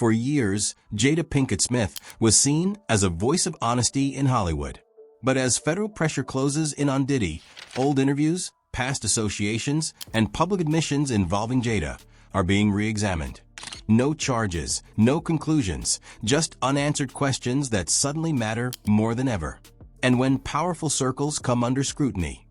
For years, Jada Pinkett Smith was seen as a voice of honesty in Hollywood. But as federal pressure closes in on Diddy, old interviews, past associations, and public admissions involving Jada are being re-examined. No charges, no conclusions, just unanswered questions that suddenly matter more than ever. And when powerful circles come under scrutiny,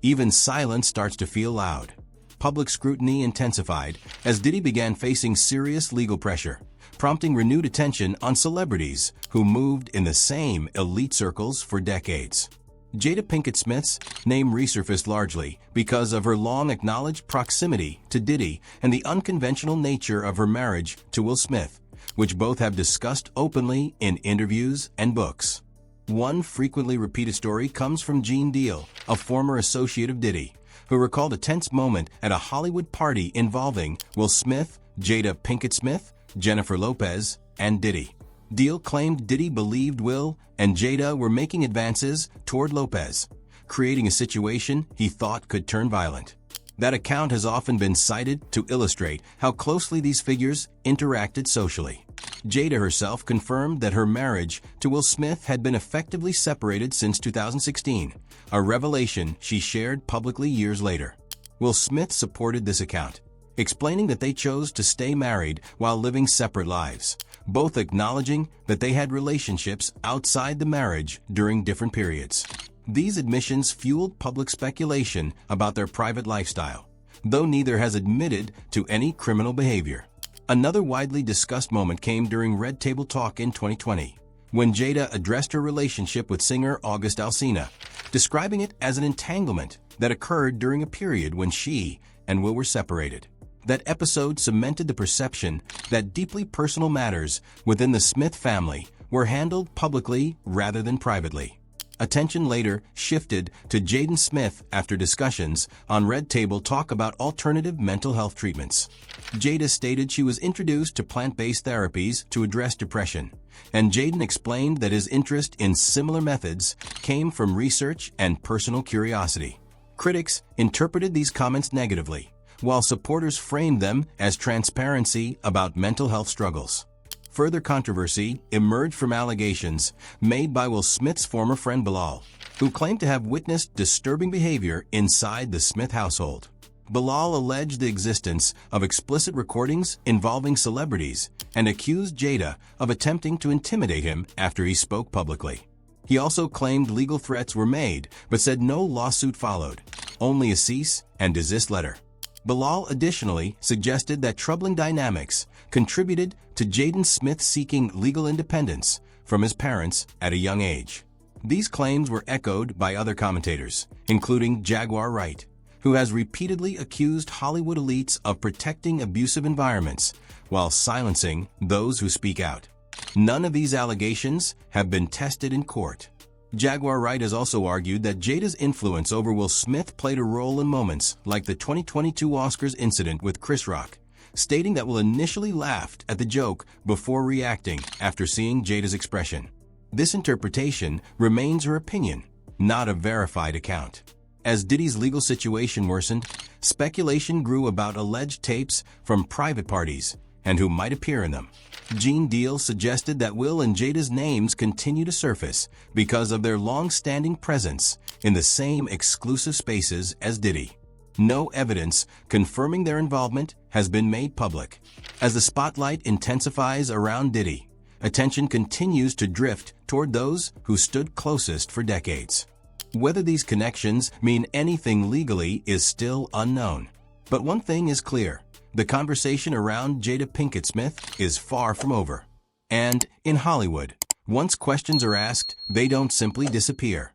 even silence starts to feel loud. Public scrutiny intensified as Diddy began facing serious legal pressure, prompting renewed attention on celebrities who moved in the same elite circles for decades. Jada Pinkett Smith's name resurfaced largely because of her long acknowledged proximity to Diddy and the unconventional nature of her marriage to Will Smith, which both have discussed openly in interviews and books. One frequently repeated story comes from Gene Deal, a former associate of Diddy, who recalled a tense moment at a Hollywood party involving Will Smith, Jada Pinkett Smith, Jennifer Lopez, and Diddy. Deal claimed Diddy believed Will and Jada were making advances toward Lopez, creating a situation he thought could turn violent. That account has often been cited to illustrate how closely these figures interacted socially. Jada herself confirmed that her marriage to Will Smith had been effectively separated since 2016, a revelation she shared publicly years later. Will Smith supported this account, explaining that they chose to stay married while living separate lives, both acknowledging that they had relationships outside the marriage during different periods. These admissions fueled public speculation about their private lifestyle, though neither has admitted to any criminal behavior. Another widely discussed moment came during Red Table Talk in 2020, when Jada addressed her relationship with singer August Alsina, describing it as an entanglement that occurred during a period when she and Will were separated. That episode cemented the perception that deeply personal matters within the Smith family were handled publicly rather than privately. Attention later shifted to Jaden Smith after discussions on Red Table Talk about alternative mental health treatments. Jada stated she was introduced to plant-based therapies to address depression, and Jaden explained that his interest in similar methods came from research and personal curiosity. Critics interpreted these comments negatively, while supporters framed them as transparency about mental health struggles. Further controversy emerged from allegations made by Will Smith's former friend Bilal, who claimed to have witnessed disturbing behavior inside the Smith household. Bilal alleged the existence of explicit recordings involving celebrities and accused Jada of attempting to intimidate him after he spoke publicly. He also claimed legal threats were made, but said no lawsuit followed, only a cease and desist letter. Bilal additionally suggested that troubling dynamics contributed to Jaden Smith seeking legal independence from his parents at a young age. These claims were echoed by other commentators, including Jaguar Wright, who has repeatedly accused Hollywood elites of protecting abusive environments while silencing those who speak out. None of these allegations have been tested in court. Jaguar Wright has also argued that Jada's influence over Will Smith played a role in moments like the 2022 Oscars incident with Chris Rock, stating that Will initially laughed at the joke before reacting after seeing Jada's expression. This interpretation remains her opinion, not a verified account. As Diddy's legal situation worsened, speculation grew about alleged tapes from private parties and who might appear in them. Gene Deal suggested that Will and Jada's names continue to surface because of their long-standing presence in the same exclusive spaces as Diddy. No evidence confirming their involvement has been made public. As the spotlight intensifies around Diddy, attention continues to drift toward those who stood closest for decades. Whether these connections mean anything legally is still unknown. But one thing is clear. The conversation around Jada Pinkett Smith is far from over. And in Hollywood, once questions are asked, they don't simply disappear.